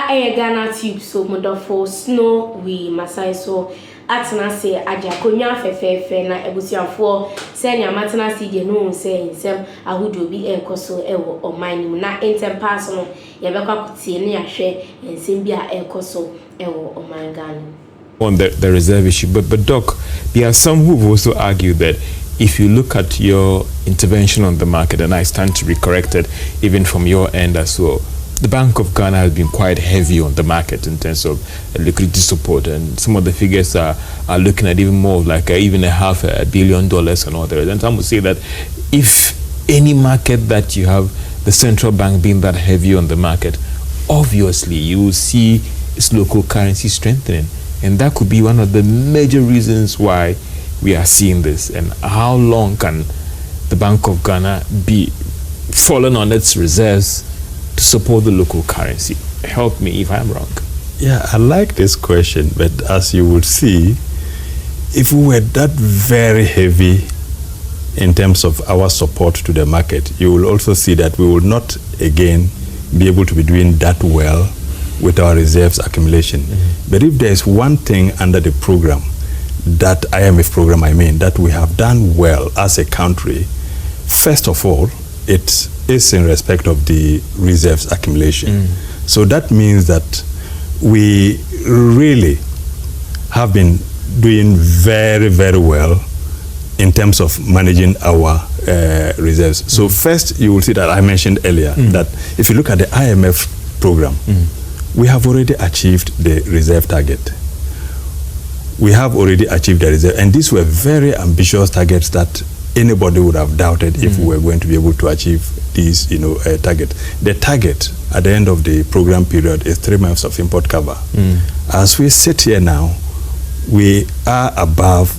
Ghanatube so modofo snow we masai so atena se aja konwa fefefe na ebusiafo se nya matena se de no se nsem ahodo bi enkoso ewo oman na entempa so no ye bekwa kutie ne ahwe nsem bi a enkoso ewo oman Ghana on the reserve issue. But Doc, there are some who've also argued that if you look at your intervention on the market, and I stand to be corrected even from your end as well, the Bank of Ghana has been quite heavy on the market in terms of liquidity support, and some of the figures are looking at even more like even $500 million and all that. And some would say that if any market that you have the central bank being that heavy on the market, obviously you will see its local currency strengthening. And that could be one of the major reasons why we are seeing this. And how long can the Bank of Ghana be falling on its reserves to support the local currency? Help me if I'm wrong. Yeah, I like this question, but as you would see, if we were that very heavy in terms of our support to the market, you will also see that we will not again be able to be doing that well with our reserves accumulation. But if there is one thing under the program, that IMF program, I mean, that we have done well as a country, first of all, it is in respect of the reserves accumulation. So that means that we really have been doing very, very well in terms of managing our reserves. So first, you will see that I mentioned earlier that if you look at the IMF program, we have already achieved the reserve target. We have already achieved the reserve, and these were very ambitious targets that anybody would have doubted if we were going to be able to achieve these, target. The target at the end of the program period is 3 months of import cover. As we sit here now, we are above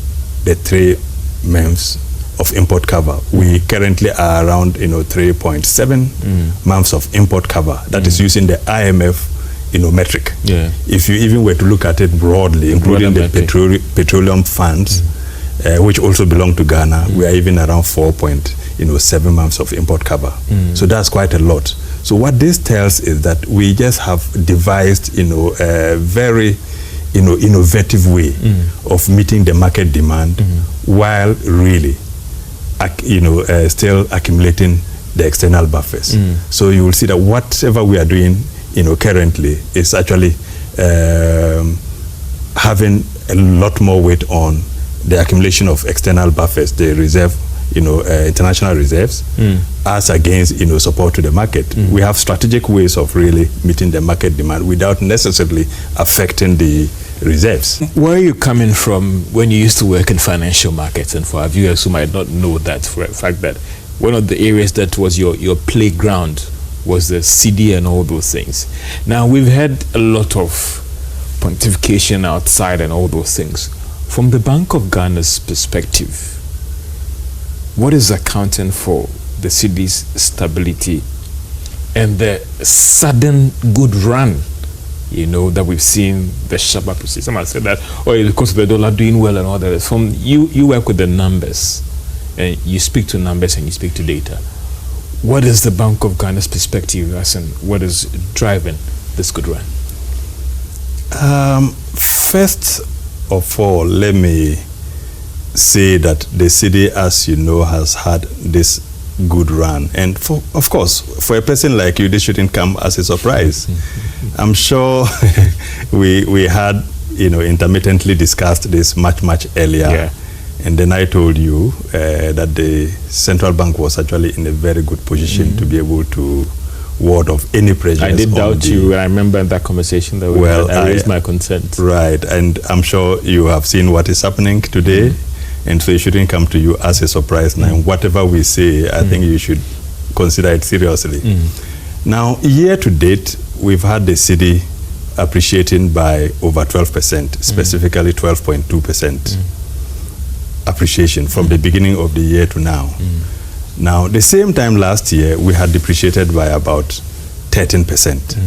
the 3 months of import cover. We currently are around 3.7 months of import cover. That is using the IMF metric. If you even were to look at it broadly, including the petroleum funds, which also belong to Ghana, we are even around 4.7 months of import cover. So that's quite a lot. So what this tells is that we just have devised, a very, innovative way of meeting the market demand while really, still accumulating the external buffers. So you will see that whatever we are doing currently is actually having a lot more weight on the accumulation of external buffers, the reserve, international reserves, as against, support to the market. We have strategic ways of really meeting the market demand without necessarily affecting the reserves. Where are you coming from when you used to work in financial markets? And for our viewers who might not know that, for a fact that one of the areas that was your playground was the cedi and all those things. Now, we've had a lot of pontification outside and all those things. From the Bank of Ghana's perspective, what is accounting for the cedi's stability and the sudden good run, that we've seen, the sharp appreciation? Someone said that, because of the dollar doing well and all that. From you work with the numbers, and you speak to numbers and you speak to data. What is the Bank of Ghana's perspective as in what is driving this good run? First of all, let me say that the cedi, as you know, has had this good run. And of course, for a person like you, this shouldn't come as a surprise. I'm sure we had, intermittently discussed this much earlier. Yeah. And then I told you that the central bank was actually in a very good position to be able to ward off any pressures. I did doubt you. I remember in that conversation that I raised my concerns. Right, and I'm sure you have seen what is happening today, and so it shouldn't come to you as a surprise now. Whatever we say, I think you should consider it seriously. Now, year to date, we've had the cedi appreciating by over 12%, specifically 12.2%. appreciation from the beginning of the year to now. Now, the same time last year, we had depreciated by about 13%.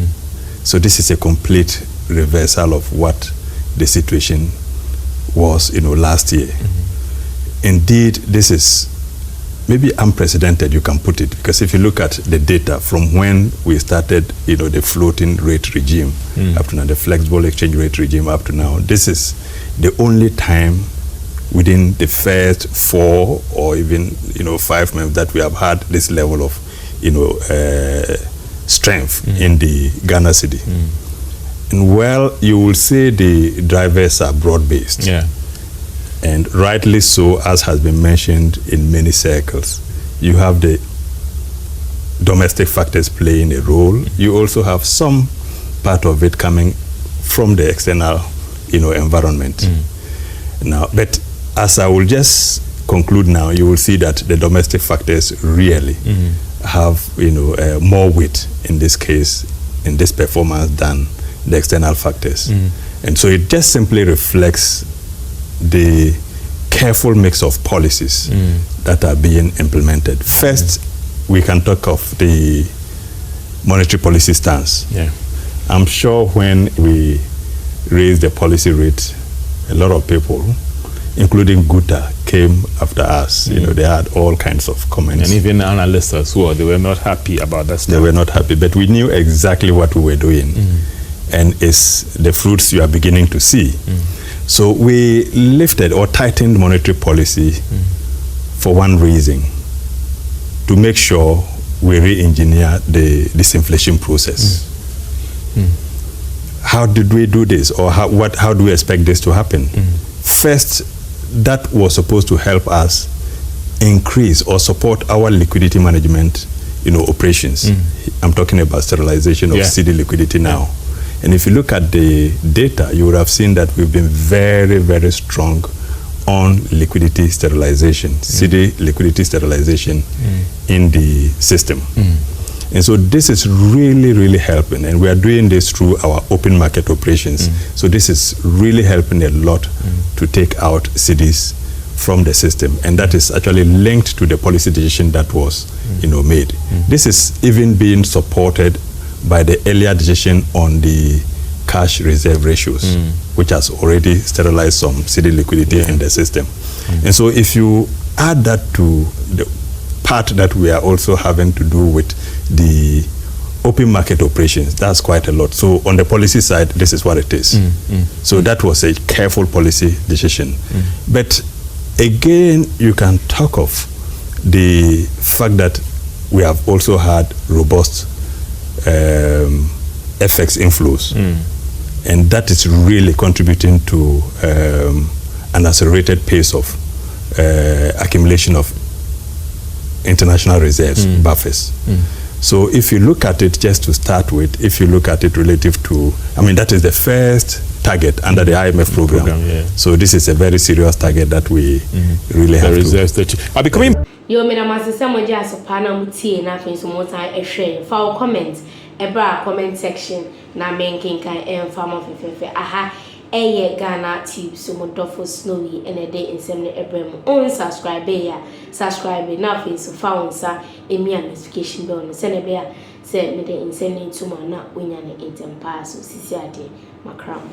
So this is a complete reversal of what the situation was, last year. Indeed, this is maybe unprecedented, you can put it, because if you look at the data from when we started, the floating rate regime up to now, the flexible exchange rate regime up to now, this is the only time within the first 4 or even 5 months that we have had this level of strength in the Ghana cedi. And well, you will say the drivers are broad-based. Yeah. And rightly so, as has been mentioned in many circles. You have the domestic factors playing a role. You also have some part of it coming from the external, environment. Now, but as I will just conclude now, you will see that the domestic factors really have, more weight in this case, in this performance than the external factors. And so it just simply reflects the careful mix of policies that are being implemented. First, we can talk of the monetary policy stance. Yeah. I'm sure when we raised the policy rate, a lot of people, including Guta, came after us. They had all kinds of comments. And even analysts as well, they were not happy about that stuff. They were not happy, but we knew exactly what we were doing. And it's the fruits you are beginning to see. So we lifted or tightened monetary policy for one reason, to make sure we re-engineer the disinflation process. How did we do this, or how do we expect this to happen? First, that was supposed to help us increase or support our liquidity management, operations. I'm talking about sterilization of cedi liquidity now. And if you look at the data, you would have seen that we've been very, very strong on liquidity sterilization, cedi liquidity sterilization in the system. And so this is really, really helping. And we are doing this through our open market operations. So this is really helping a lot to take out cedis from the system. And that is actually linked to the policy decision that was made. This is even being supported by the earlier decision on the cash reserve ratios, which has already sterilized some cedi liquidity in the system. And so if you add that to the part that we are also having to do with the open market operations, that's quite a lot. So on the policy side, this is what it is. So that was a careful policy decision. But again, you can talk of the fact that we have also had robust FX inflows, and that is really contributing to an accelerated pace of accumulation of international reserves, buffers. So if you look at it, just to start with, if you look at it relative to, that is the first target under the IMF program. So this is a very serious target that we really have to. Are becoming. Yo, me na masese mo ja so pa na mutie na afin so mo tan ehwe fa comment ebra comment section na menkin kan emfa mo fefefe aha eye Ghanatube so mo dofo snowy ene de nsem ne ebrem on subscribe na afin so fa onsa emi notification bell no se ne be a se me de nsem ne ntuma na onya ne item pa so sisi ade makram.